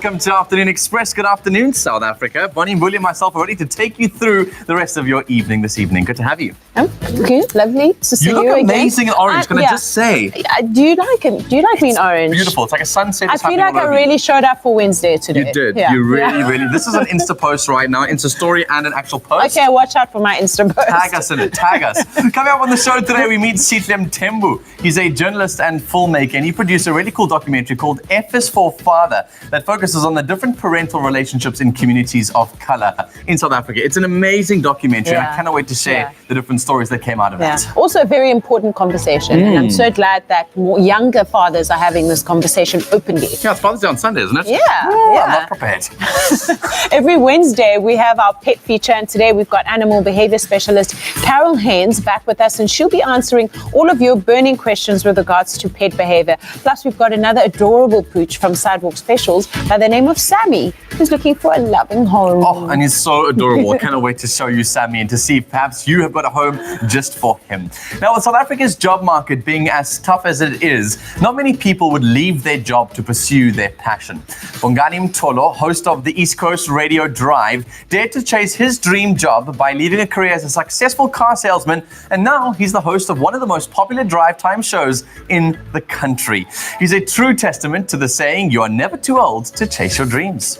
welcome to Afternoon Express. Good afternoon, South Africa. Bonnie, Mbuli and myself are ready to take you through the rest of your evening this evening. Good to have you. Good, lovely to see you You look again. amazing in orange, can I just say? Do you like it? Do you like me in orange? Beautiful. It's like a sunset. I feel like I really showed up for Wednesday today. You did. Yeah. You really. This is an Insta post right now, Insta story and an actual post. Okay, watch out for my Insta post. Tag us in it. Tag us. Coming up on the show today, we meet Sihle Mthembu. He's a journalist and filmmaker, and he produced a really cool documentary called F is for Father that focuses on the different parental relationships in communities of color in South Africa. It's an amazing documentary, and I cannot wait to share the different stories that came out of it. Also a very important conversation, and I'm so glad that more younger fathers are having this conversation openly. Yeah, it's Father's Day on Sunday, isn't it? Yeah. I'm not prepared. Every Wednesday, we have our pet feature, and today we've got animal behavior specialist Carol Haynes back with us, and she'll be answering all of your burning questions with regards to pet behavior. Plus, we've got another adorable pooch from Sidewalk Specials by the name of Sammy, who's looking for a loving home. Oh, and he's so adorable. I cannot wait to show you Sammy and to see if perhaps you have got a home just for him. Now, with South Africa's job market being as tough as it is, not many people would leave their job to pursue their passion. Bongani Mtolo, host of the East Coast Radio Drive, dared to chase his dream job by leading a career as a successful car salesman, and now he's the host of one of the most popular drive time shows in the country. He's a true testament to the saying, you are never too old to chase your dreams.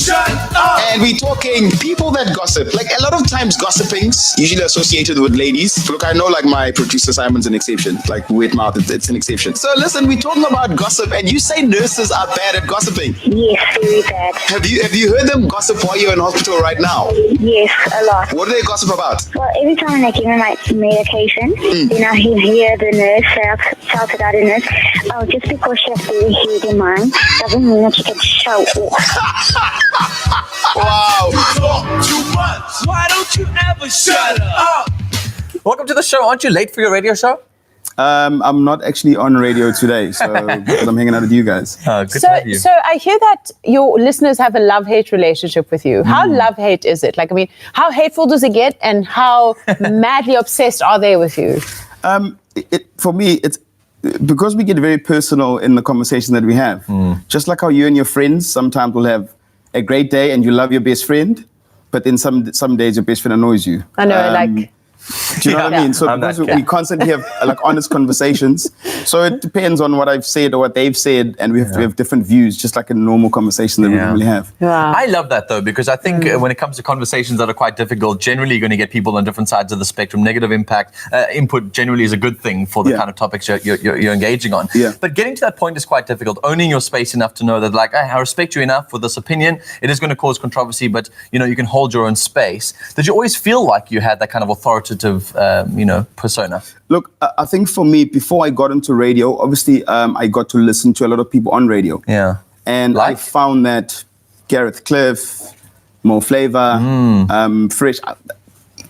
Shut up! And we're talking people that gossip. Like, a lot of times gossiping's usually associated with ladies. Look, I know, like, my producer Simon's an exception. Like, wet mouth, it's an exception. So listen, we're talking about gossip, and you say nurses are bad at gossiping. Yes, very bad. Have you heard them gossip while you're in hospital right now? Yes, a lot. What do they gossip about? Well, every time I give him my medication, then I hear the nurse shout it out, the nurse, oh, just because she has very heavy mind doesn't mean that she can show off. Wow. You talk too much. Why don't you ever shut up? Welcome to the show. Aren't you late for your radio show? I'm not actually on radio today, so because I'm hanging out with you guys. Good to have you. So I hear that your listeners have a love-hate relationship with you. How love-hate is it? Like, I mean, how hateful does it get, and how madly obsessed are they with you? For me, it's because we get very personal in the conversation that we have. Just like how you and your friends sometimes will have a great day and you love your best friend, but then some days your best friend annoys you. I know, do you know what I mean? So because we constantly have like honest conversations. So it depends on what I've said or what they've said, and we have different views, just like a normal conversation that we normally have. Wow. I love that though, because I think when it comes to conversations that are quite difficult, generally you're going to get people on different sides of the spectrum. Negative input generally is a good thing for the kind of topics you're engaging on. But getting to that point is quite difficult. Owning your space enough to know that, like, I respect you enough for this opinion. It is going to cause controversy, but you can hold your own space. Did you always feel like you had that kind of authoritative persona? Look, I think for me, before I got into radio, obviously I got to listen to a lot of people on radio. Yeah. And I found that Gareth Cliff, Mo Flavor, Fresh,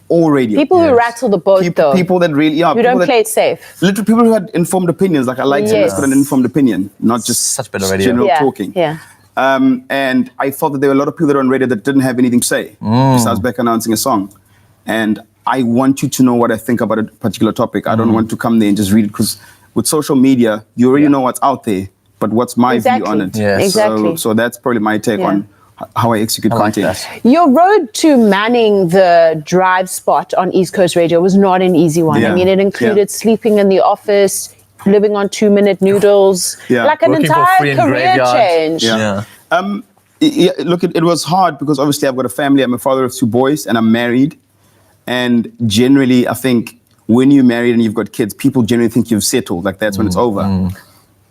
all radio. People who rattle the boat, though. People that really, who don't play it safe. Literally people who had informed opinions. Like, I like someone that's got an informed opinion, not just such better radio. General talking. Yeah. And I thought that there were a lot of people that were on radio that didn't have anything to say, besides back announcing a song. And I want you to know what I think about a particular topic. I don't want to come there and just read it, because with social media, you already know what's out there, but what's my view on it? Yes. Exactly. So that's probably my take on how I execute content. Your road to manning the drive spot on East Coast Radio was not an easy one. I mean, it included sleeping in the office, living on 2-minute noodles, like an working entire career change. Look, it was hard because obviously I've got a family. I'm a father of 2 boys and I'm married. And generally, I think when you're married and you've got kids, people generally think you've settled. Like, that's when it's over.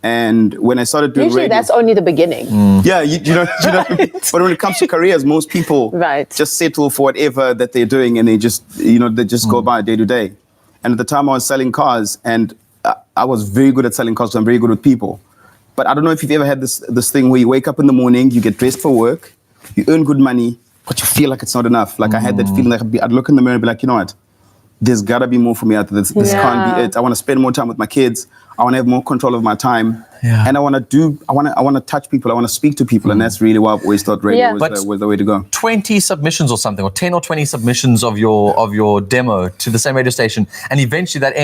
And when I started doing radio, usually that's only the beginning. Yeah, you know what I mean? But when it comes to careers, most people just settle for whatever that they're doing, and they just, they just go by day to day. And at the time I was selling cars, and I was very good at selling cars, so I'm very good with people. But I don't know if you've ever had this thing where you wake up in the morning, you get dressed for work, you earn good money, but you feel like it's not enough. Like, I had that feeling, like I'd look in the mirror and be like, you know what? There's gotta be more for me out there. This can't be it. I want to spend more time with my kids. I want to have more control of my time. And I want to touch people. I want to speak to people. And that's really why I've always thought radio was the way to go. 20 submissions or something, or 10 or 20 submissions of your demo to the same radio station. And eventually that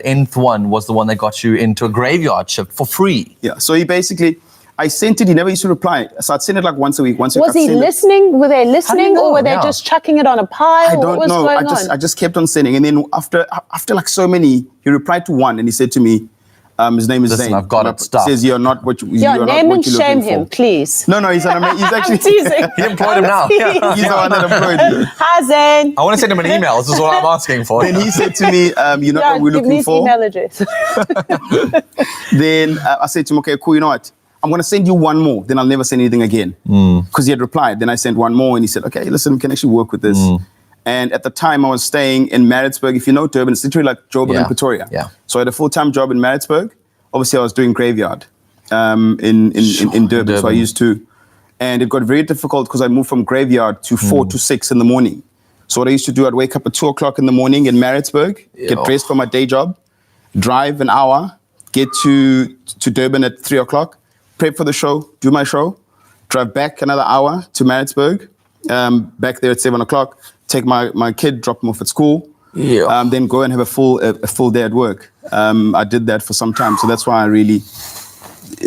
nth one was the one that got you into a graveyard shift for free. Yeah. So he basically, I sent it, he never used to reply. So I'd send it like once a week. Was he listening? Were they listening, or were they just chucking it on a pile? I don't what was know. Going on? I just kept on sending. And then after like so many, he replied to one and he said to me, his name is Listen, Zane. I've got it. Stop. He says, you're not what you name and shame him, please. No, he's actually... teasing. He employed him now. He's the one that employed me. Hi, Zane. I want to send him an email. This is what I'm asking for. Then he said to me, you're not what we're give me looking his for. email address. Then I said to him, okay, cool, you know what? I'm going to send you one more. Then I'll never send anything again. Because he had replied. Then I sent one more and he said, okay, listen, we can actually work with this. And at the time I was staying in Maritzburg. If you know Durban, it's literally like Joburg and Pretoria. Yeah. So I had a full-time job in Maritzburg. Obviously I was doing graveyard in Durban. So I used to. And it got very difficult because I moved from graveyard to 4 to 6 in the morning. So what I used to do, I'd wake up at 2 o'clock in the morning in Maritzburg, get dressed for my day job, drive an hour, get to Durban at 3 o'clock, prep for the show, do my show, drive back another hour to Maritzburg, back there at 7 o'clock, take my kid, drop him off at school, then go and have a full day at work. I did that for some time, so that's why I really...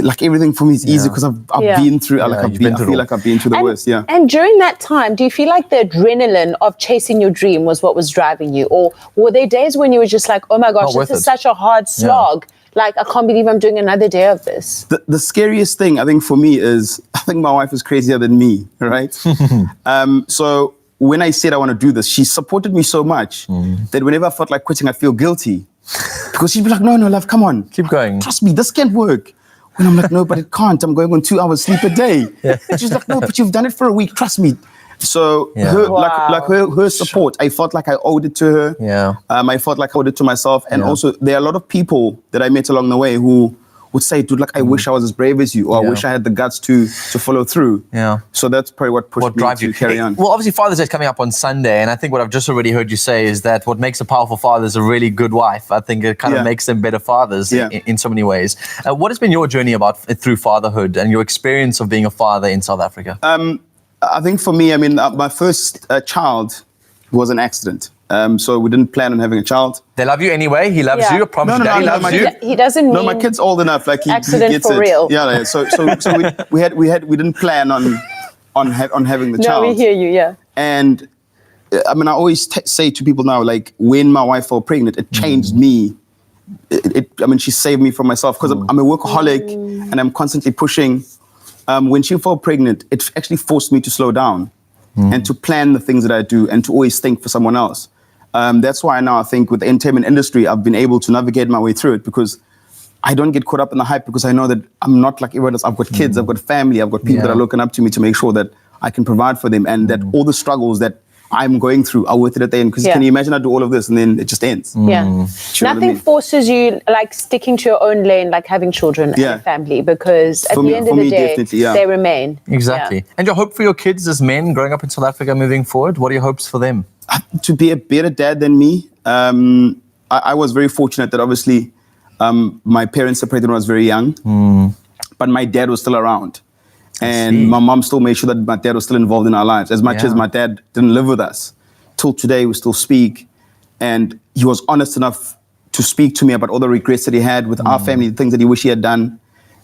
Like everything for me is easy because I've been through. I feel like I've been through the worst. Yeah. And during that time, do you feel like the adrenaline of chasing your dream was what was driving you, or were there days when you were just like, "Oh my gosh, this is such a hard slog. Like I can't believe I'm doing another day of this." The scariest thing I think for me is I think my wife is crazier than me. Right. So when I said I want to do this, she supported me so much that whenever I felt like quitting, I'd feel guilty because she'd be like, "No, love, come on, keep going. Trust me, this can't work." And I'm like, no, but it can't. I'm going on 2 hours sleep a day. She's like, no, but you've done it for a week. Trust me. So her support, I felt like I owed it to her. Yeah. I felt like I owed it to myself. And also there are a lot of people that I met along the way who would say, dude, like, I wish I was as brave as you, or I wish I had the guts to follow through. Yeah. So that's probably what pushed me to carry on. Well, obviously Father's Day is coming up on Sunday, and I think what I've just already heard you say is that what makes a powerful father is a really good wife. I think it kind of makes them better fathers in so many ways. What has been your journey through fatherhood and your experience of being a father in South Africa? I think for me, I mean, my first child was an accident. So we didn't plan on having a child. They love you anyway. He loves you. I promise you. He loves you. He doesn't mean... No, my kid's old enough. Like he accident gets for it. real. Yeah. So we didn't plan on having the child. No, we hear you. Yeah. And I mean, I always say to people now, like when my wife fell pregnant, it changed me. I mean, she saved me from myself because I'm a workaholic and I'm constantly pushing. When she fell pregnant, it actually forced me to slow down and to plan the things that I do and to always think for someone else. That's why now I think with the entertainment industry, I've been able to navigate my way through it because I don't get caught up in the hype because I know that I'm not like everyone else. I've got kids, I've got family, I've got people that are looking up to me to make sure that I can provide for them and that all the struggles that I'm going through are worth it at the end. Because can you imagine I do all of this and then it just ends? Yeah. Nothing forces you like sticking to your own lane, like having children and family, because at the end of the day, they remain. Exactly. Yeah. And your hope for your kids as men growing up in South Africa moving forward, what are your hopes for them? To be a better dad than me. I was very fortunate that obviously my parents separated when I was very young, but my dad was still around. And my mom still made sure that my dad was still involved in our lives. As much as my dad didn't live with us, till today we still speak. And he was honest enough to speak to me about all the regrets that he had with our family, the things that he wished he had done.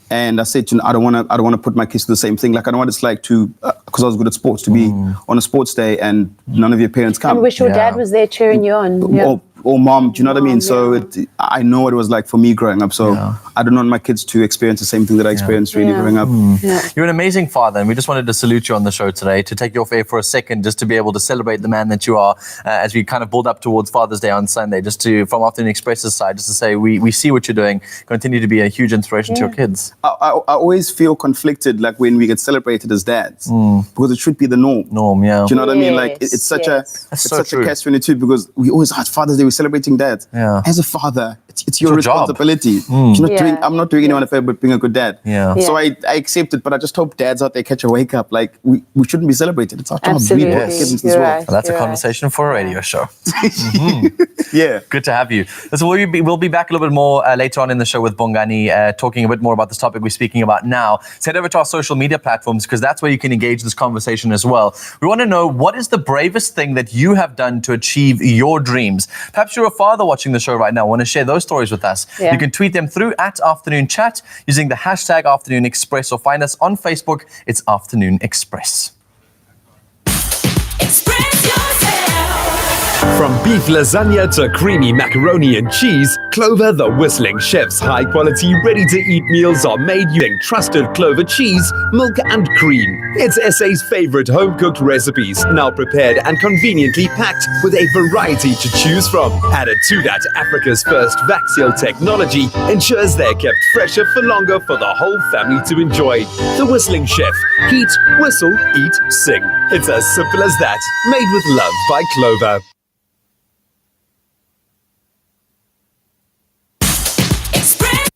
And I said to him, I don't want to put my kids through the same thing. Like I know what it's like to, because I was good at sports, to be on a sports day and none of your parents come. I wish your dad was there cheering you on. Or mom, do you know what I mean? So I know what it was like for me growing up. So I don't want my kids to experience the same thing that I experienced really growing up. You're an amazing father, and we just wanted to salute you on the show today, to take you off air for a second, just to be able to celebrate the man that you are as we kind of build up towards Father's Day on Sunday, just to, from Afternoon Express's side, just to say we see what you're doing, continue to be a huge inspiration to your kids. I always feel conflicted, like when we get celebrated as dads, because it should be the norm. Do you know what I mean? Like it's such a catch-22 because we always at Father's Day we're celebrating dads. As a father, it's your responsibility. I'm not doing anyone a favor but being a good dad. So I accept it, but I just hope dads out there catch a wake up. Like we shouldn't be celebrated. It's our job. We brought kids into this world. Well, that's a conversation for a radio show. Good to have you. So we'll be back a little bit more later on in the show with Bongani, talking a bit more about this topic we're speaking about now. So head over to our social media platforms because that's where you can engage this conversation as well. We want to know, what is the bravest thing that you have done to achieve your dreams? Perhaps you're a father watching the show right now. Want to share those stories with us. Yeah. You can tweet them through at Afternoon Chat using the hashtag Afternoon Express, or find us on Facebook. It's Afternoon Express. Express yourself. From beef lasagna to creamy macaroni and cheese, Clover the Whistling Chef's high-quality, ready-to-eat meals are made using trusted Clover cheese, milk and cream. It's SA's favorite home-cooked recipes, now prepared and conveniently packed with a variety to choose from. Added to that, Africa's first vac seal technology ensures they're kept fresher for longer for the whole family to enjoy. The Whistling Chef. Heat, whistle, eat, sing. It's as simple as that. Made with love by Clover. Express.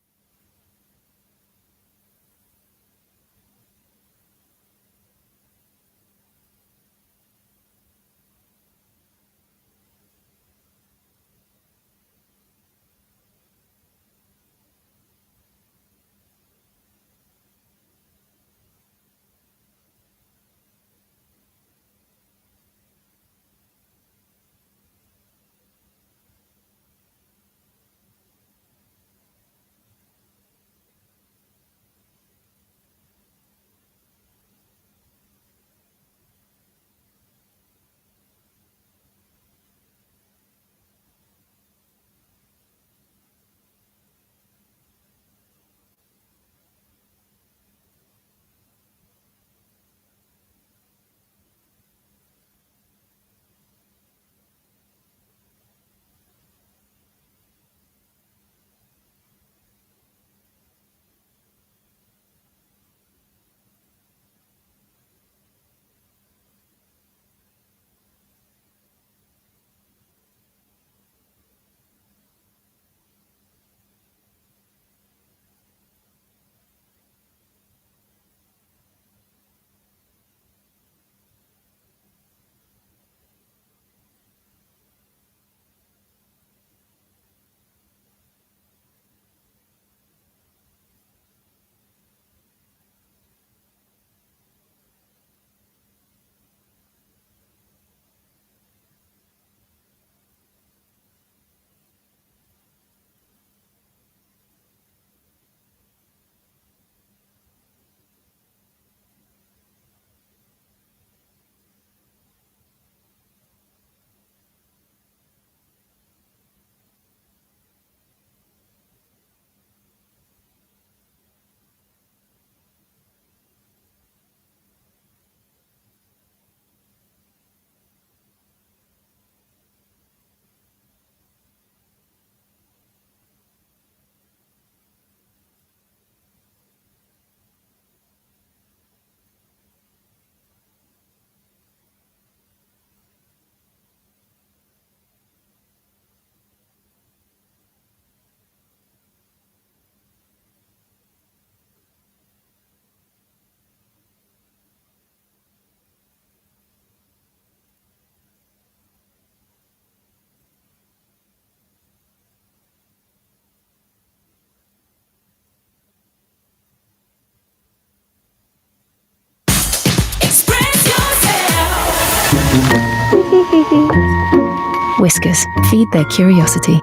Whiskers, feed their curiosity.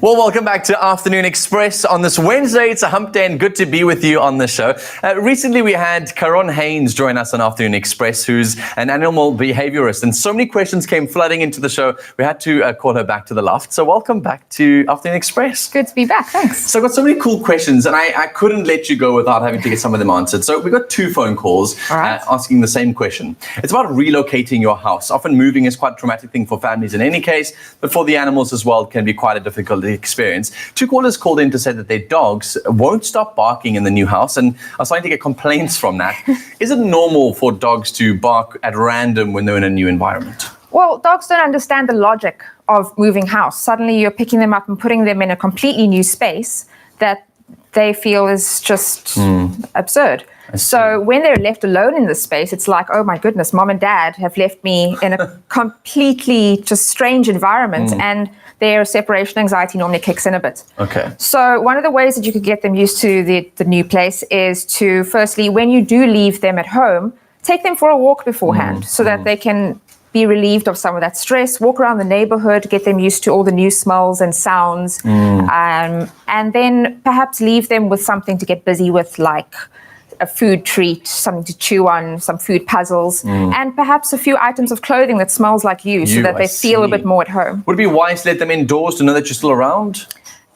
Well, welcome back to Afternoon Express on this Wednesday. It's a hump day and good to be with you on the show. Recently, we had Caron Haynes join us on Afternoon Express, who's an animal behaviorist. And so many questions came flooding into the show, we had to call her back to the loft. So welcome back to Afternoon Express. Good to be back, thanks. So I've got so many cool questions, and I couldn't let you go without having to get some of them answered. So we got 2 phone calls asking the same question. It's about relocating your house. Often moving is quite a traumatic thing for families in any case, but for the animals as well, it can be quite a difficult experience. 2 callers called in to say that their dogs won't stop barking in the new house and are starting to get complaints from that. Is it normal for dogs to bark at random when they're in a new environment? Well, dogs don't understand the logic of moving house. Suddenly you're picking them up and putting them in a completely new space that they feel is just absurd. So when they're left alone in this space, it's like, oh my goodness, mom and dad have left me in a completely just strange environment, and their separation anxiety normally kicks in a bit. Okay. So one of the ways that you could get them used to the new place is to, firstly, when you do leave them at home, take them for a walk beforehand so that they can be relieved of some of that stress, walk around the neighborhood, get them used to all the new smells and sounds, and then perhaps leave them with something to get busy with, like a food treat, something to chew on, some food puzzles, and perhaps a few items of clothing that smells like you so that they feel a bit more at home. Would it be wise to let them indoors to know that you're still around?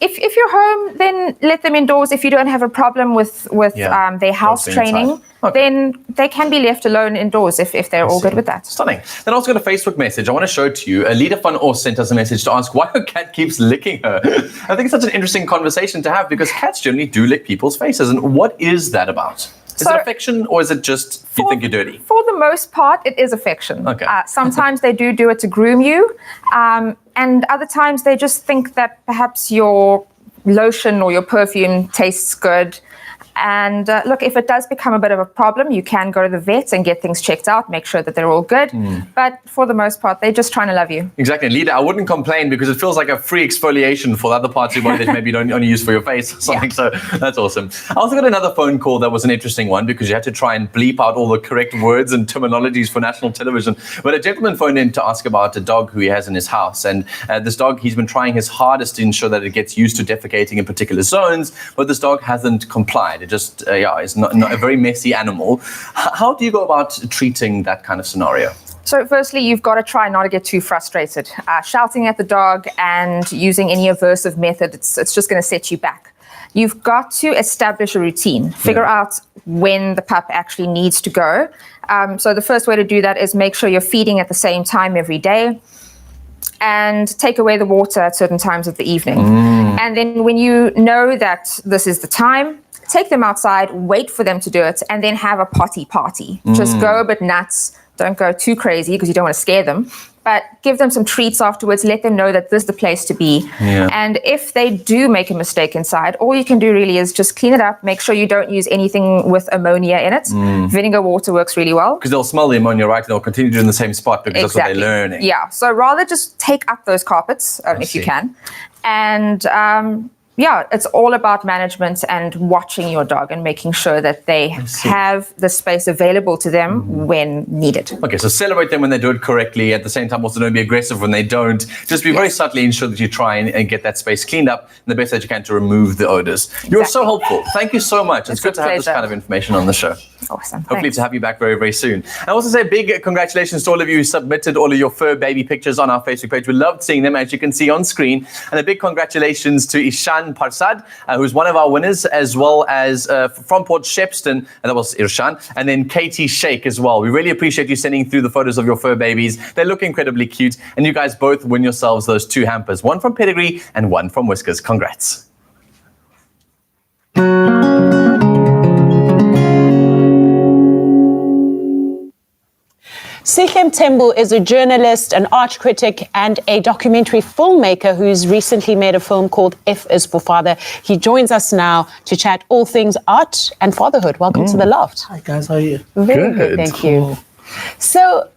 If you're home, then let them indoors. If you don't have a problem with their house training, then they can be left alone indoors if they're all good with that. Stunning. Then I also got a Facebook message I want to show to you. Lida van Os sent us a message to ask why her cat keeps licking her. I think it's such an interesting conversation to have because cats generally do lick people's faces. And what is that about? Is it affection or is it just you think you're dirty? For the most part, it is affection. Okay. Sometimes they do it to groom you. And other times they just think that perhaps your lotion or your perfume tastes good. And look, if it does become a bit of a problem, you can go to the vet and get things checked out, make sure that they're all good. But for the most part, they're just trying to love you. Exactly. And Lida, I wouldn't complain because it feels like a free exfoliation for the other parts of your body that maybe you don't only use for your face or something. So that's awesome. I also got another phone call that was an interesting one because you had to try and bleep out all the correct words and terminologies for national television. But a gentleman phoned in to ask about a dog who he has in his house. And this dog, he's been trying his hardest to ensure that it gets used to defecating in particular zones, but this dog hasn't complied. It just, it's not a very messy animal. How do you go about treating that kind of scenario? So firstly, you've got to try not to get too frustrated. Shouting at the dog and using any aversive method, it's just going to set you back. You've got to establish a routine, figure out when the pup actually needs to go. So the first way to do that is make sure you're feeding at the same time every day and take away the water at certain times of the evening. And then when you know that this is the time, take them outside, wait for them to do it, and then have a potty party. Just go a bit nuts. Don't go too crazy because you don't want to scare them. But give them some treats afterwards. Let them know that this is the place to be. And if they do make a mistake inside, all you can do really is just clean it up. Make sure you don't use anything with ammonia in it. Vinegar water works really well. Because they'll smell the ammonia, right? And they'll continue doing the same spot because that's what they're learning. Yeah. So rather just take up those carpets if you can. And it's all about management and watching your dog and making sure that they have the space available to them when needed. Okay, so celebrate them when they do it correctly. At the same time, also don't be aggressive when they don't. Just be very subtly ensure that you try and get that space cleaned up and the best that you can to remove the odors. You're so helpful. Thank you so much. It's good to have this kind of information on the show. Awesome. Hopefully to have you back very, very soon. I also say big congratulations to all of you who submitted all of your fur baby pictures on our Facebook page. We loved seeing them, as you can see on screen. And a big congratulations to Ishan Parsad, who's one of our winners, as well as from Port Shepstone, and that was Irshan, and then Katie Sheikh as well. We really appreciate you sending through the photos of your fur babies. They look incredibly cute, and you guys both win yourselves those 2 hampers, one from Pedigree and one from Whiskers. Congrats. Sihle Mthembu is a journalist, an art critic, and a documentary filmmaker who's recently made a film called F is for Father. He joins us now to chat all things art and fatherhood. Welcome to The Loft. Hi guys, how are you? Very good, thank you. So,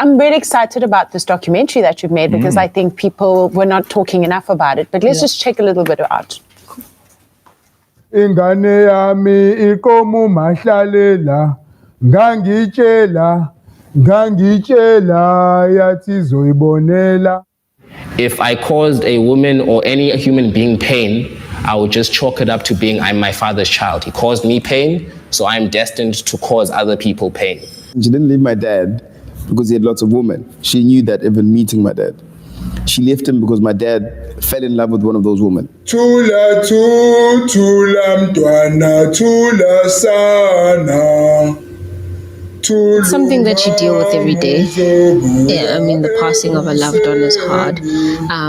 I'm really excited about this documentary that you've made because I think people were not talking enough about it. But let's just check a little bit out. Ingane yami ikomu mahlalela ngangitshela yathi zoyibonela. If I caused a woman or any human being pain, I would just chalk it up to being I'm my father's child. He caused me pain, so I'm destined to cause other people pain. She didn't leave my dad because he had lots of women. She knew that even meeting my dad. She left him because my dad fell in love with one of those women. Tula mtwana, tula sana. Something that you deal with every day. Yeah, I mean, the passing of a loved one is hard.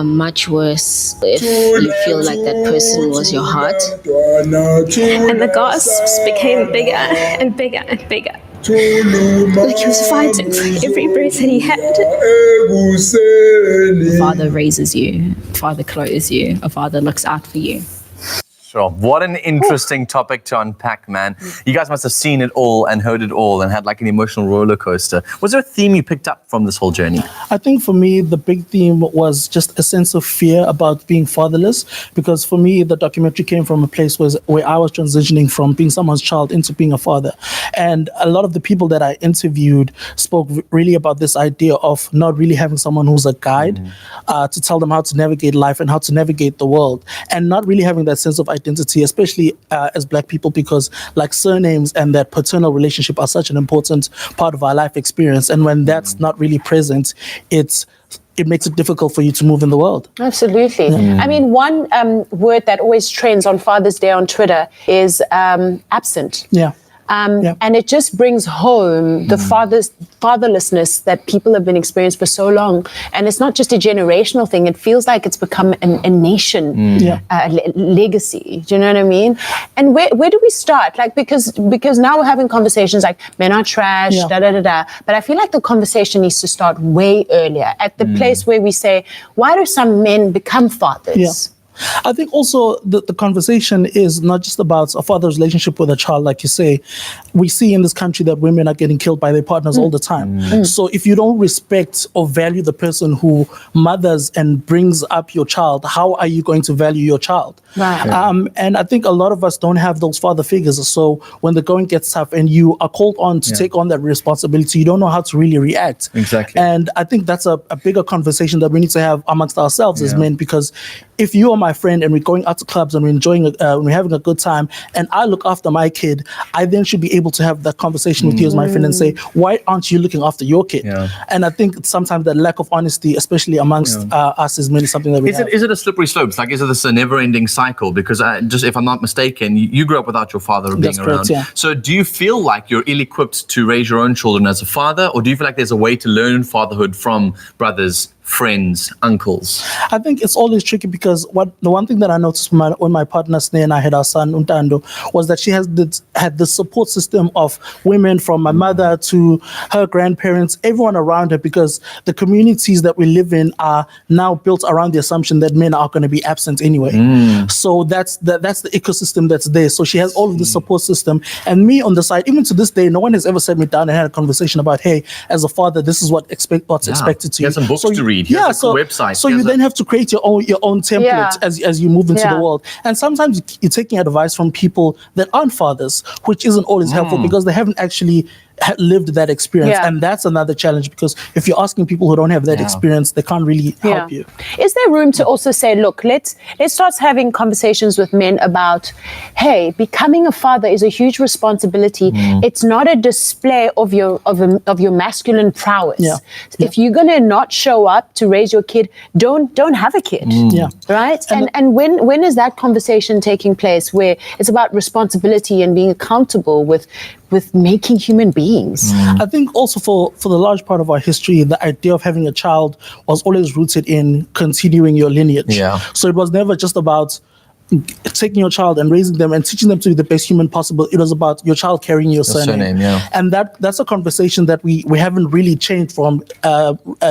Much worse if you feel like that person was your heart. And the gasps became bigger and bigger and bigger. Like he was fighting for every breath that he had. A father raises you, a father clothes you, a father looks out for you. Sure. What an interesting topic to unpack, man. You guys must have seen it all and heard it all and had like an emotional roller coaster. Was there a theme you picked up from this whole journey? I think for me, the big theme was just a sense of fear about being fatherless, because for me, the documentary came from a place where I was transitioning from being someone's child into being a father. And a lot of the people that I interviewed spoke really about this idea of not really having someone who's a guide to tell them how to navigate life and how to navigate the world, and not really having that sense of identity, especially as Black people, because like surnames and that paternal relationship are such an important part of our life experience. And when that's not really present, it makes it difficult for you to move in the world. Absolutely. I mean, one word that always trends on Father's Day on Twitter is absent. Yeah. And it just brings home the fatherlessness that people have been experiencing for so long. And it's not just a generational thing. It feels like it's become a nation legacy. Do you know what I mean? And where do we start? Like, because now we're having conversations like men are trash, da-da-da-da. But I feel like the conversation needs to start way earlier, at the place where we say, why do some men become fathers? Yeah. I think also the conversation is not just about a father's relationship with a child. Like you say, we see in this country that women are getting killed by their partners all the time. So if you don't respect or value the person who mothers and brings up your child, how are you going to value your child? Right. And I think a lot of us don't have those father figures. So when the going gets tough and you are called on to take on that responsibility, you don't know how to really react. Exactly. And I think that's a bigger conversation that we need to have amongst ourselves as men, because if you are my friend and we're going out to clubs and we're enjoying we're having a good time, and I look after my kid, I then should be able to have that conversation with you as my friend and say, why aren't you looking after your kid? And I think sometimes that lack of honesty, especially amongst us, is really something that we have. Is it a slippery slope? Like, is it this a never-ending cycle? Because just if I'm not mistaken, you grew up without your father being That's around. correct, yeah. So do you feel like you're ill-equipped to raise your own children as a father, or do you feel like there's a way to learn fatherhood from brothers, friends, uncles? I think it's always tricky, because the one thing that I noticed when my partner Sneh and I had our son Untando was that she had this support system of women, from my mother to her grandparents, everyone around her, because the communities that we live in are now built around the assumption that men are going to be absent anyway. So that's the ecosystem that's there. So she has all of the support system, and me on the side, even to this day, no one has ever sat me down and had a conversation about, hey, as a father, this is what's expected to you. Get some books to read. Yeah, so website. So you then have to create your own template as you move into the world. And sometimes you're taking advice from people that aren't fathers, which isn't always helpful, because they haven't actually lived that experience. And that's another challenge, because if you're asking people who don't have that experience, they can't really help you. Is there room to also say, look, let's start having conversations with men about, hey, becoming a father is a huge responsibility. It's not a display of your masculine prowess. If you're gonna not show up to raise your kid, don't have a kid. Right? And when is that conversation taking place, where it's about responsibility and being accountable with making human beings? I think also for the large part of our history, the idea of having a child was always rooted in continuing your lineage. So it was never just about taking your child and raising them and teaching them to be the best human possible. It was about your child carrying your surname. And that's a conversation that we haven't really changed from,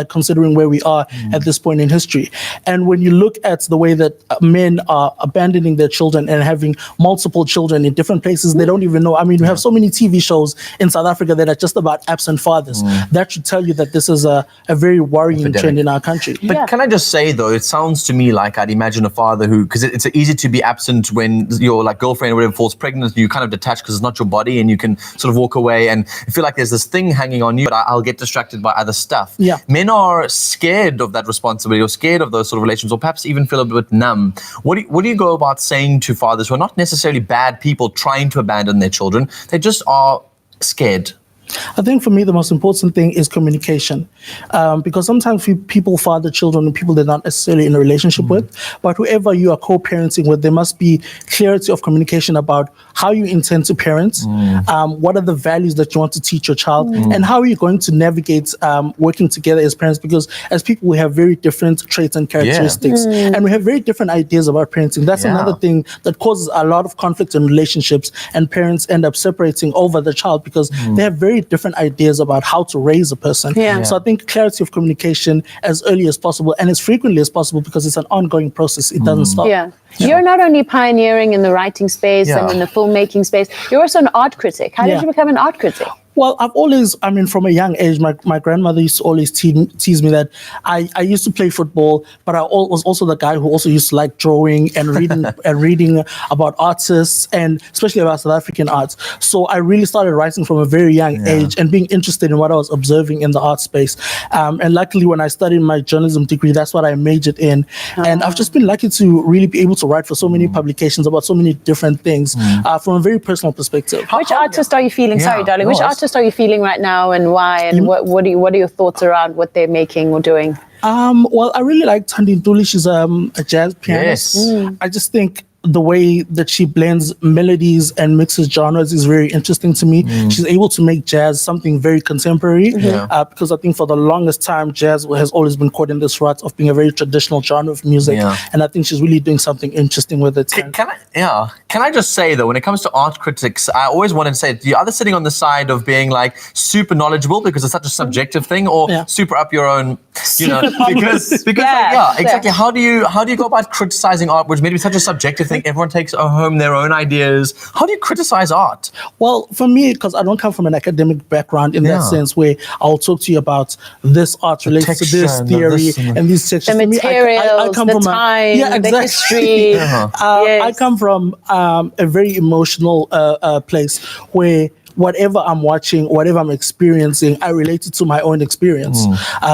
considering where we are at this point in history. And when you look at the way that men are abandoning their children and having multiple children in different places, they don't even know. I mean, we have so many TV shows in South Africa that are just about absent fathers. That should tell you that this is a very worrying trend in our country. But can I just say, though, it sounds to me like I'd imagine a father who, because it's easy to be absent when your like girlfriend or whatever falls pregnant, and you kind of detach because it's not your body, and you can sort of walk away and feel like there's this thing hanging on you, but I'll get distracted by other stuff. Men are scared of that responsibility, or scared of those sort of relations, or perhaps even feel a bit numb. What do you go about saying to fathers who are not necessarily bad people trying to abandon their children? They just are scared. I think for me, the most important thing is communication, because sometimes people father children with people they're not necessarily in a relationship with, but whoever you are co-parenting with, there must be clarity of communication about how you intend to parent, what are the values that you want to teach your child, and how are you going to navigate working together as parents, because as people, we have very different traits and characteristics, and we have very different ideas about parenting. That's another thing that causes a lot of conflict in relationships, and parents end up separating over the child because they have very very different ideas about how to raise a person. So I think clarity of communication as early as possible and as frequently as possible, because it's an ongoing process. It doesn't stop. You're not only pioneering in the writing space and in the filmmaking space, you're also an art critic. How did you become an art critic? Well, I've always, I mean, from a young age, my grandmother used to always tease me that I used to play football, but I was also the guy who also used to like drawing and reading and reading about artists, and especially about South African arts. So I really started writing from a very young age and being interested in what I was observing in the art space. And luckily, when I studied my journalism degree, that's what I majored in. And I've just been lucky to really be able to write for so many publications about so many different things from a very personal perspective. Which artist are you feeling? Sorry, darling. Which artist are you feeling right now, and why, and what are your thoughts around what they're making or doing? Well, I really like Thandi Ntuli. She's a jazz pianist. I just think the way that she blends melodies and mixes genres is very interesting to me. She's able to make jazz something very contemporary, because I think for the longest time, jazz has always been caught in this rut of being a very traditional genre of music. And I think she's really doing something interesting with it. Can I just say though, when it comes to art critics, I always want to say, you're either sitting on the side of being like super knowledgeable because it's such a subjective thing, or super up your own, you know, because exactly. How do you go about criticizing art, which may be such a subjective thing? Everyone takes home their own ideas. How do you criticize art? Well, for me, because I don't come from an academic background in that sense, where I'll talk to you about this art relates to this theory and these sections. The materials, I come from time, the history. I come from a very emotional place where whatever I'm watching, whatever I'm experiencing, I relate it to my own experience,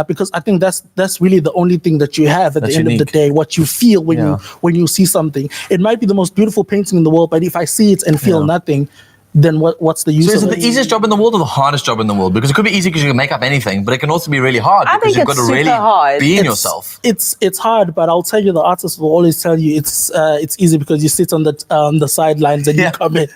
because I think that's really the only thing that you have at the end of the day. What you feel when you see something. It might be the most beautiful painting in the world, but if I see it and feel nothing, then what's the use of it? So is it the easiest job in the world or the hardest job in the world? Because it could be easy because you can make up anything, but it can also be really hard because you've got to really be in yourself. It's hard, but I'll tell you, the artists will always tell you it's easy because you sit on the sidelines and you comment.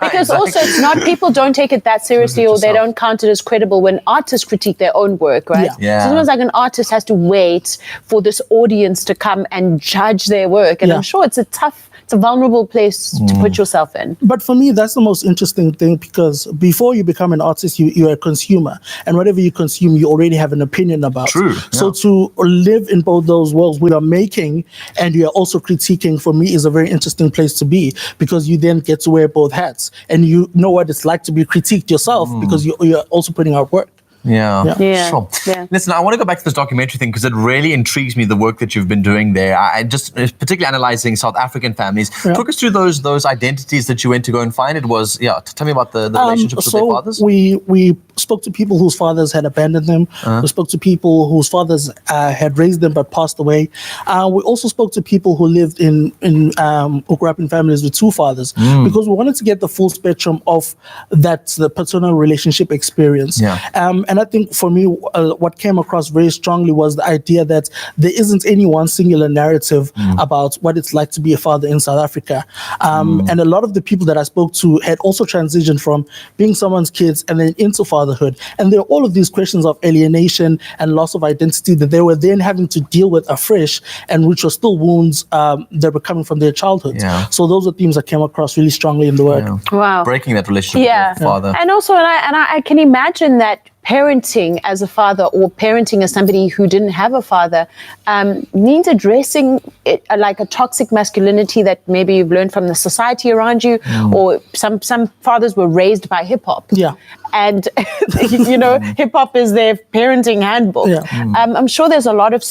Because also it's not, people don't take it that seriously, or they don't count it as credible when artists critique their own work, right? So sometimes like an artist has to wait for this audience to come and judge their work, and I'm sure it's a vulnerable place to put yourself in. But for me, that's the most interesting thing, because before you become an artist, you're a consumer, and whatever you consume, you already have an opinion about. So to live in both those worlds, where you're making and you're also critiquing, for me is a very interesting place to be, because you then get to wear both hats, and you know what it's like to be critiqued yourself, because you're also putting out work. Sure. Listen, I want to go back to this documentary thing because it really intrigues me, the work that you've been doing there. I just, particularly analyzing South African families. Talk us through those identities that you went to go and find. It was, tell me about the relationships with their fathers. We spoke to people whose fathers had abandoned them. We spoke to people whose fathers had raised them but passed away. We also spoke to people who lived who grew up in families with two fathers, because we wanted to get the full spectrum of the paternal relationship experience. And I think for me, what came across very strongly was the idea that there isn't any one singular narrative about what it's like to be a father in South Africa. And a lot of the people that I spoke to had also transitioned from being someone's kids and then into fatherhood. And there are all of these questions of alienation and loss of identity that they were then having to deal with afresh, and which were still wounds that were coming from their childhood. So those are themes that came across really strongly in the work. Wow. Breaking that relationship with your father. And also, I can imagine that parenting as a father, or parenting as somebody who didn't have a father, means addressing it, like a toxic masculinity that maybe you've learned from the society around you, or some fathers were raised by hip hop. And hip hop is their parenting handbook. I'm sure there's a lot of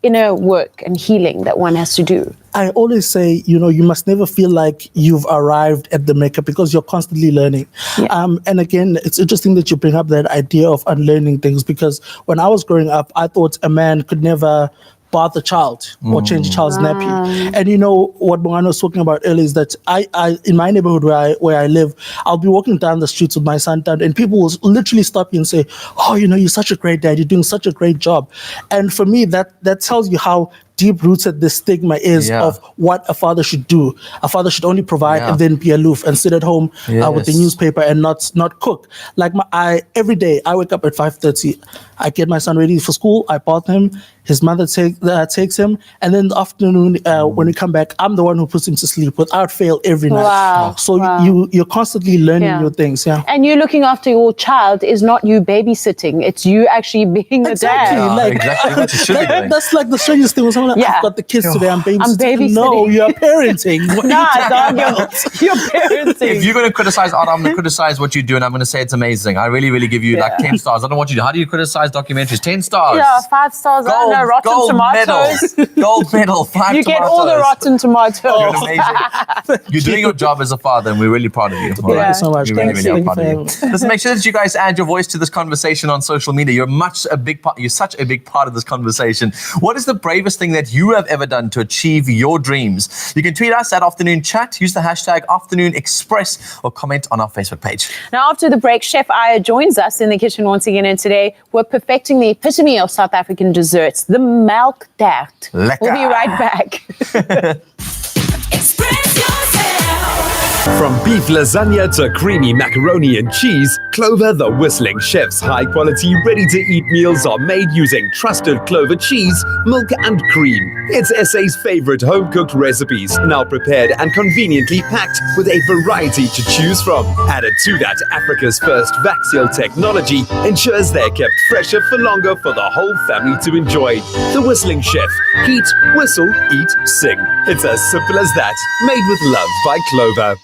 inner work and healing that one has to do. I always say, you must never feel like you've arrived at the maker, because you're constantly learning. And again, it's interesting that you bring up that idea of unlearning things, because when I was growing up, I thought a man could never bath a child or change a child's nappy. And what Bongani was talking about earlier is that I in my neighborhood where I live, I'll be walking down the streets with my son down, and people will literally stop you and say, "Oh, you're such a great dad, you're doing such a great job." And for me, that tells you how deep-rooted this stigma is of what a father should do. A father should only provide and then be aloof and sit at home with the newspaper and not cook. Like every day, I wake up at 5:30. I get my son ready for school. I bath him. His mother takes him, and then in the afternoon, when we come back, I'm the one who puts him to sleep without fail every night. Wow. So you're constantly learning new things. Yeah. And you looking after your child is not you babysitting; it's you actually being the dad. That's like the strangest thing. When someone like, I've got the kids today. I'm babysitting. No, you're parenting. You're parenting. If you're going to criticize art, I'm going to criticize what you do, and I'm going to say it's amazing. I really, really give you like 10 stars. I don't know what you do. How do you criticize documentaries? 10 stars. Yeah, 5 stars. I don't know, rotten tomatoes. Gold medal. 5 you tomatoes. Get all the rotten tomatoes. You're amazing. You're doing your job as a father, and we're really proud of you. Thank you so much. We're really proud of you. Listen, make sure that you guys add your voice to this conversation on social media. You're such a big part of this conversation. What is the bravest thing that you have ever done to achieve your dreams? You can tweet us at Afternoon Chat, use the hashtag Afternoon Express, or comment on our Facebook page. Now, after the break, Chef Aya joins us in the kitchen once again, and today we're perfecting the epitome of South African desserts, the Milk Tart. Lekker. We'll be right back. Express yourself. From beef lasagna to creamy macaroni and cheese, Clover the Whistling Chef's high-quality, ready-to-eat meals are made using trusted Clover cheese, milk and cream. It's SA's favorite home-cooked recipes, now prepared and conveniently packed with a variety to choose from. Added to that, Africa's first vac-seal technology ensures they're kept fresher for longer for the whole family to enjoy. The Whistling Chef. Heat, whistle, eat, sing. It's as simple as that. Made with love by Clover.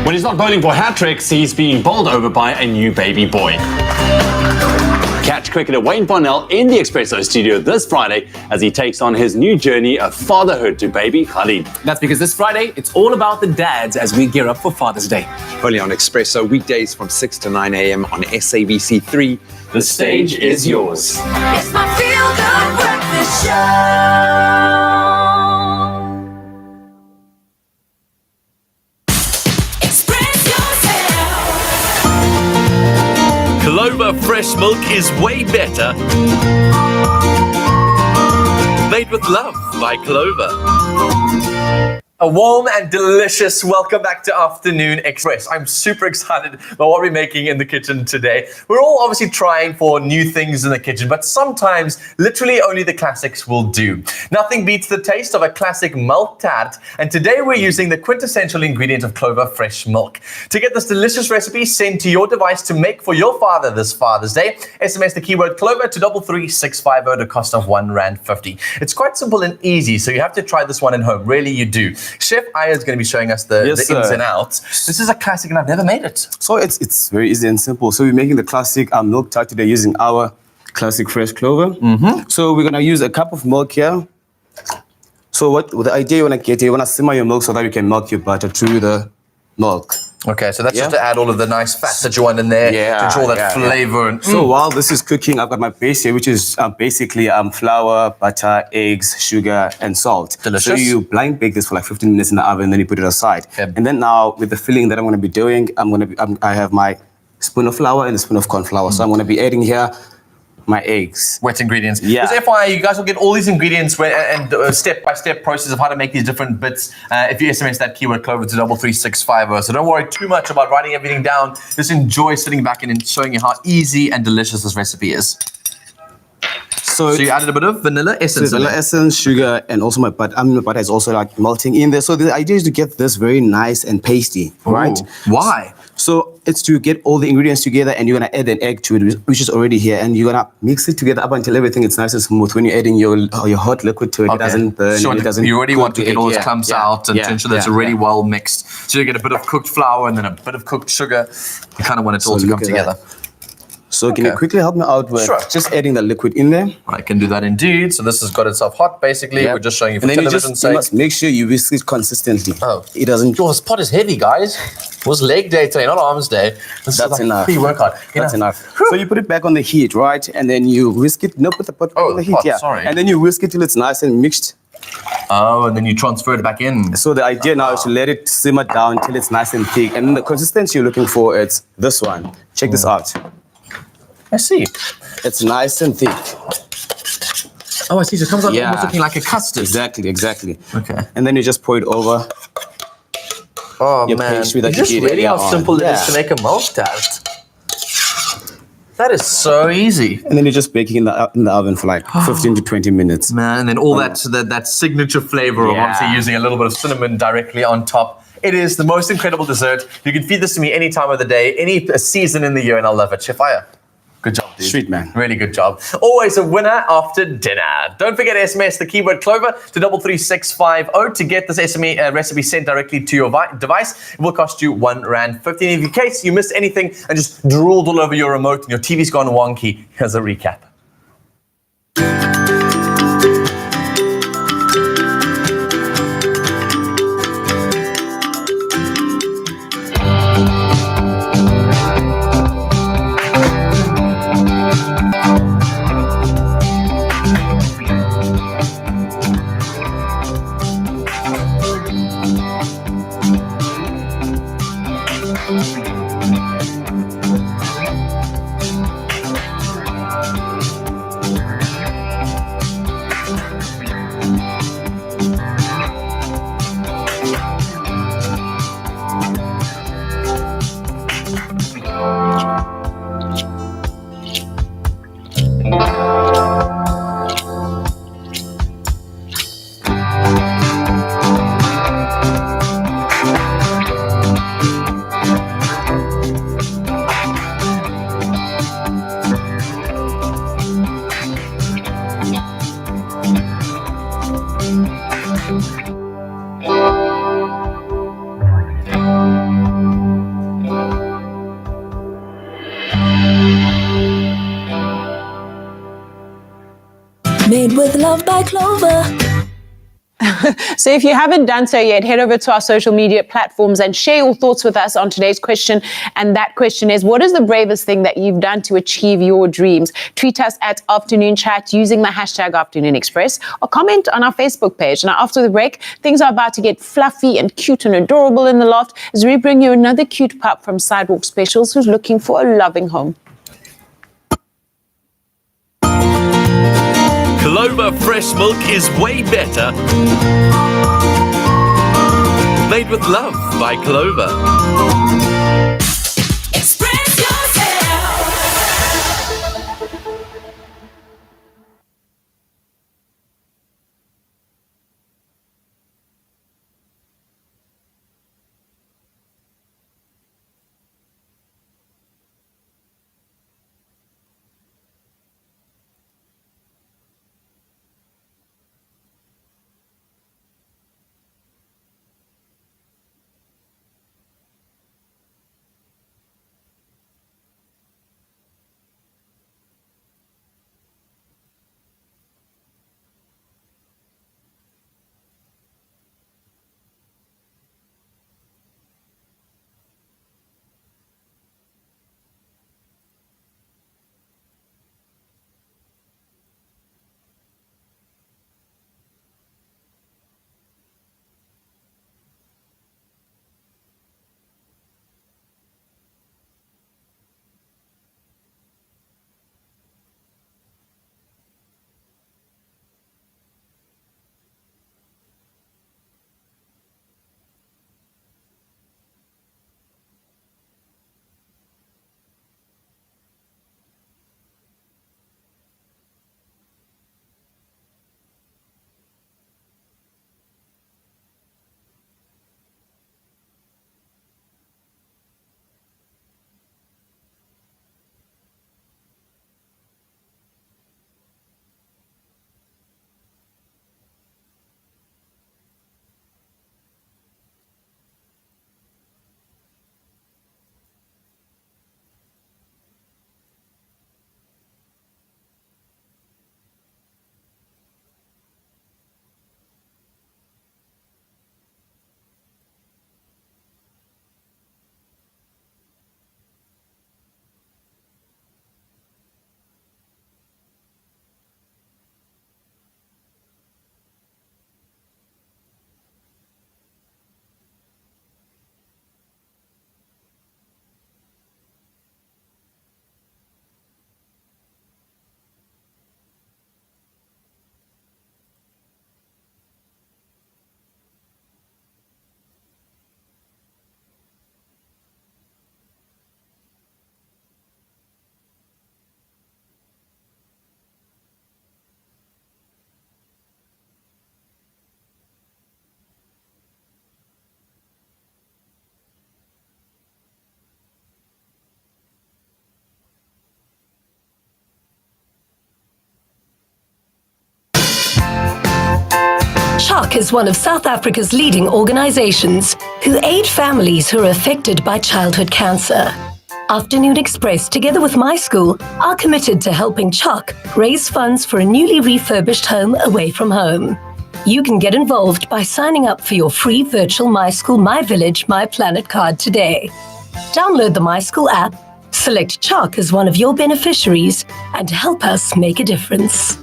When he's not bowling for hat tricks, he's being bowled over by a new baby boy. Catch cricketer Wayne Parnell in the Expresso studio this Friday as he takes on his new journey of fatherhood to baby Khalid. That's because this Friday, it's all about the dads as we gear up for Father's Day. Only on Expresso, weekdays from 6 to 9 a.m. on SABC3. The stage is yours. It's my feel-good breakfast show. Clover fresh milk is way better. Made with love by Clover. A warm and delicious welcome back to Afternoon Express. I'm super excited about what we're making in the kitchen today. We're all obviously trying for new things in the kitchen, but sometimes literally only the classics will do. Nothing beats the taste of a classic Milk Tart, and today we're using the quintessential ingredient of Clover fresh milk. To get this delicious recipe sent to your device to make for your father this Father's Day, SMS the keyword Clover to 33650 at a cost of R1.50. It's quite simple and easy, so you have to try this one at home. Really, you do. Chef Aya is going to be showing us the ins and outs. This is a classic and I've never made it. So it's very easy and simple. So we're making the classic Milk Tart today using our classic fresh clover. So we're going to use a cup of milk here. So the idea you want to get, you want to simmer your milk so that you can melt your butter through the milk. Okay, so that's just to add all of the nice fats that you want in there to ensure that flavor. And, So while this is cooking, I've got my base here, which is basically flour, butter, eggs, sugar, and salt. Delicious. So you blind bake this for like 15 minutes in the oven, and then you put it aside. And then now with the filling that I'm going to be doing, I have my spoon of flour and a spoon of corn flour. So I'm going to be adding here my eggs. Wet ingredients. Yeah. Because FYI, you guys will get all these ingredients and step-by-step process of how to make these different bits if you SMS that keyword Clover to 33650. So don't worry too much about writing everything down. Just enjoy sitting back and showing you how easy and delicious this recipe is. So you added a bit of vanilla essence. Vanilla essence, sugar, and also my butter. My butter is also like melting in there. So the idea is to get this very nice and pasty, right? Why? So it's to get all the ingredients together, and you're gonna add an egg to it, which is already here, and you're gonna mix it together up until everything is nice and smooth. When you're adding your hot liquid to it, it doesn't burn. Sure, it doesn't. you already want to get all those clumps out and to ensure that it's already yeah. well mixed. So you get a bit of cooked flour and then a bit of cooked sugar. You kind of want it all to come together. So can you quickly help me out with just adding the liquid in there? I can do that indeed. So this has got itself hot, basically. We're just showing you for and then television's you sake. must make sure you whisk it consistently. Oh. It doesn't... This pot is heavy, guys. It was leg day today, not arms day. This That's is like enough. pre-workout. That's enough. So you put it back on the heat, right? And then you whisk it. No, put the pot on the heat, pot, sorry. And then you whisk it till it's nice and mixed. Oh, and then you transfer it back in. So the idea now is to let it simmer down till it's nice and thick. And then the consistency you're looking for, it's this one. Check this out. I see. It's nice and thick. Oh, I see. So it comes out almost looking like a custard. Exactly. Okay. And then you just pour it over. Oh, your man. pastry that Just you did really how earlier simple on. it is to make a Milk Tart. That is so easy. And then you're just baking in the oven for like 15 to 20 minutes. Man, and then all that signature flavor of obviously using a little bit of cinnamon directly on top. It is the most incredible dessert. You can feed this to me any time of the day, any season in the year, and I'll love it. Chef Aya. Good job, dude. Sweet, man. Really good job. Always a winner after dinner. Don't forget to SMS the keyword Clover to 33650 to get this recipe sent directly to your device. It will cost you R1.50. In case you missed anything and just drooled all over your remote and your TV's gone wonky, here's a recap. Made with love by Clover. So if you haven't done so yet, head over to our social media platforms and share your thoughts with us on today's question. And that question is, what is the bravest thing that you've done to achieve your dreams? Tweet us at Afternoon Chat using the hashtag Afternoon Express or comment on our Facebook page. Now, after the break, things are about to get fluffy and cute and adorable in the loft as we bring you another cute pup from Sidewalk Specials who's looking for a loving home. Clover fresh milk is way better. Made with love by Clover. Express yourself. CHOC is one of South Africa's leading organizations who aid families who are affected by childhood cancer. Afternoon Express, together with my school, are committed to helping CHOC raise funds for a newly refurbished home away from home. You can get involved by signing up for your free virtual My School, My Village, My Planet card today. Download the My School app, select CHOC as one of your beneficiaries, and help us make a difference.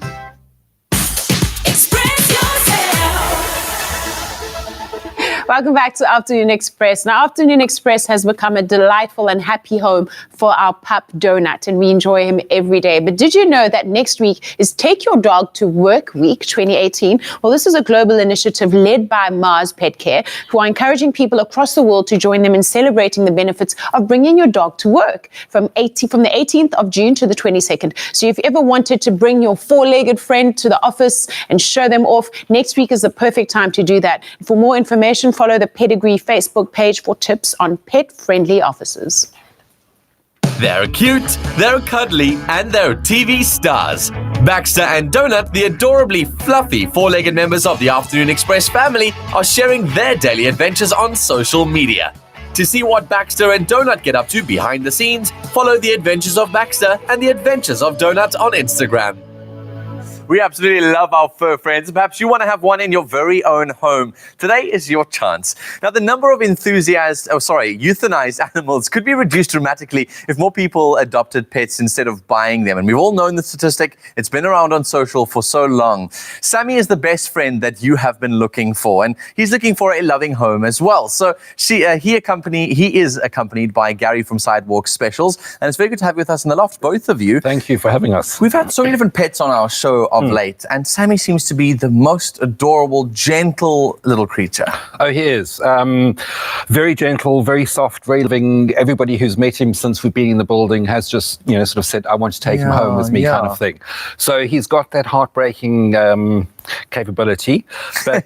Welcome back to Afternoon Express. Now, Afternoon Express has become a delightful and happy home for our pup Donut, and we enjoy him every day. But did you know that next week is Take Your Dog to Work Week 2018? Well, this is a global initiative led by Mars Pet Care, who are encouraging people across the world to join them in celebrating the benefits of bringing your dog to work from the 18th of June to the 22nd. So if you ever wanted to bring your four-legged friend to the office and show them off, next week is the perfect time to do that. For more information, follow the Pedigree Facebook page for tips on pet-friendly offices. They're cute, they're cuddly, and they're TV stars. Baxter and Donut, the adorably fluffy four-legged members of the Afternoon Express family, are sharing their daily adventures on social media. To see what Baxter and Donut get up to behind the scenes, follow the adventures of Baxter and the adventures of Donut on Instagram. We absolutely love our fur friends. Perhaps you want to have one in your very own home. Today is your chance. Now, the number of euthanized animals could be reduced dramatically if more people adopted pets instead of buying them. And we've all known the statistic. It's been around on social for so long. Sammy is the best friend that you have been looking for, and he's looking for a loving home as well. So he is accompanied by Gary from Sidewalk Specials, and it's very good to have you with us in the loft, both of you. Thank you for having us. We've had so many different pets on our show of late, and Sammy seems to be the most adorable, gentle little creature. Oh, he is. Very gentle, very soft, very loving. Everybody who's met him since we've been in the building has just, sort of said, I want to take him home with me kind of thing. So he's got that heartbreaking capability, but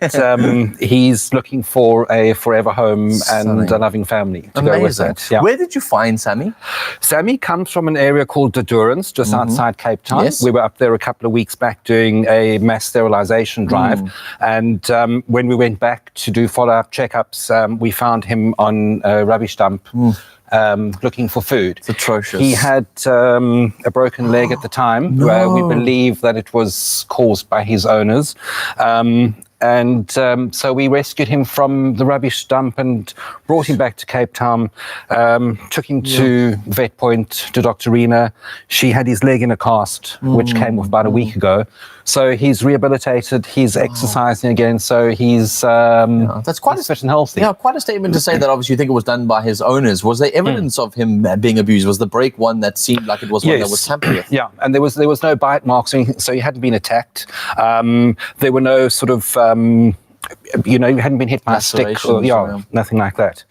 he's looking for a forever home and a loving family to go with that. Yeah. Where did you find Sammy? Sammy comes from an area called Durance, just outside Cape Town. Yes. We were up there a couple of weeks back doing a mass sterilization drive, and when we went back to do follow-up checkups, we found him on a rubbish dump. Looking for food. It's atrocious. He had a broken leg at the time. We believe that it was caused by his owners. So we rescued him from the rubbish dump and brought him back to Cape Town, took him to vet point, to Dr. Rena. She had his leg in a cast, which came off about a week ago. So he's rehabilitated, he's exercising again, so he's that's quite fit and healthy. Yeah, quite a statement to say that obviously you think it was done by his owners. Was there evidence of him being abused? Was the break one that seemed like it was one that was tampered with? Yeah, and there was no bite marks, so he hadn't been attacked. There were no sort of he hadn't been hit by a stick or nothing like that.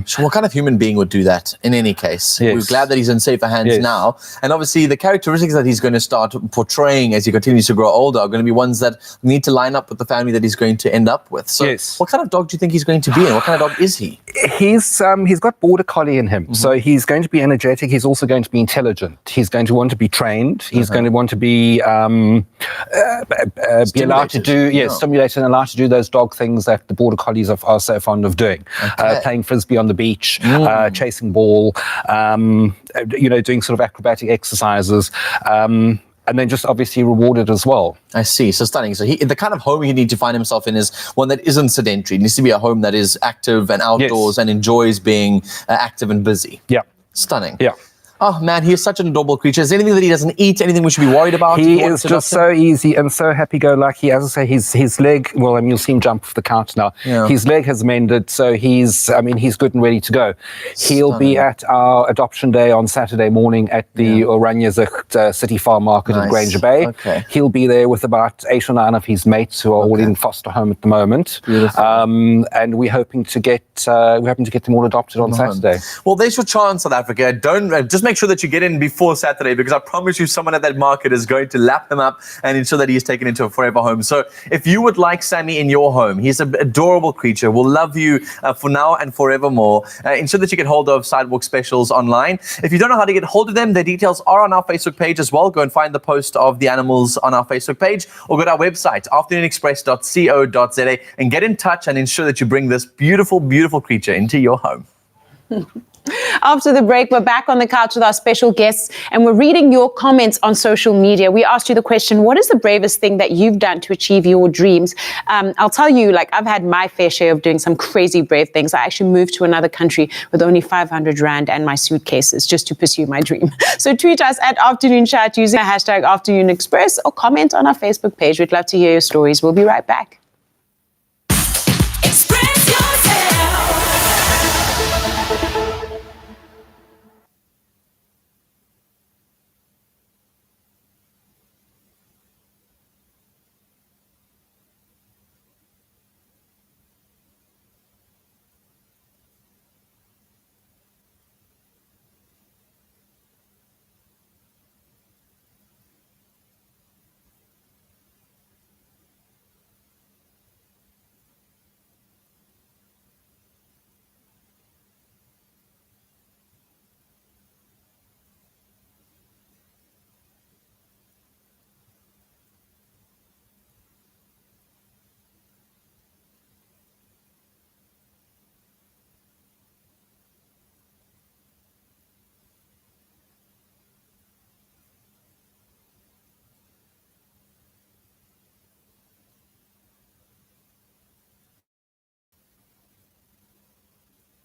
So what kind of human being would do that in any case? Yes. We're glad that he's in safer hands now. And obviously the characteristics that he's going to start portraying as he continues to grow older are going to be ones that need to line up with the family that he's going to end up with. So what kind of dog do you think he's going to be, and what kind of dog is he? He's got border collie in him. So he's going to be energetic. He's also going to be intelligent. He's going to want to be trained. He's going to want to be allowed to do, stimulated and allowed to do those dog things that the border collies are so fond of doing. Playing frisbee on the beach, chasing ball, doing sort of acrobatic exercises. And then just obviously rewarded as well. I see. So stunning. So the kind of home he needs to find himself in is one that isn't sedentary. It needs to be a home that is active and outdoors and enjoys being active and busy. Yeah. Stunning. Yeah. Oh man, he is such an adorable creature. Is there anything that he doesn't eat? Anything we should be worried about? He is just so easy and so happy-go-lucky. As I say, his leg, well, you'll see him jump off the couch now. Yeah. His leg has mended, so he's good and ready to go. He'll be at our adoption day on Saturday morning at the Oranjezicht City Farm Market in Granger Bay. Okay. He'll be there with about 8 or 9 of his mates who are all in foster home at the moment. Beautiful. And we're hoping to get them all adopted on Saturday. Well, there's your chance, South Africa. Don't just make sure that you get in before Saturday, because I promise you someone at that market is going to lap him up and ensure that he is taken into a forever home. So if you would like Sammy in your home, he's an adorable creature, will love you for now and forevermore. Ensure that you get hold of Sidewalk Specials online. If you don't know how to get hold of them, their details are on our Facebook page as well. Go and find the post of the animals on our Facebook page, or go to our website, afternoonexpress.co.za, and get in touch and ensure that you bring this beautiful, beautiful creature into your home. After the break, we're back on the couch with our special guests, and we're reading your comments on social media. We asked you the question, what is the bravest thing that you've done to achieve your dreams? I'll tell you, I've had my fair share of doing some crazy brave things. I actually moved to another country with only 500 Rand and my suitcases just to pursue my dream. So tweet us at Afternoon Chat using the hashtag Afternoon Express, or comment on our Facebook page. We'd love to hear your stories. We'll be right back.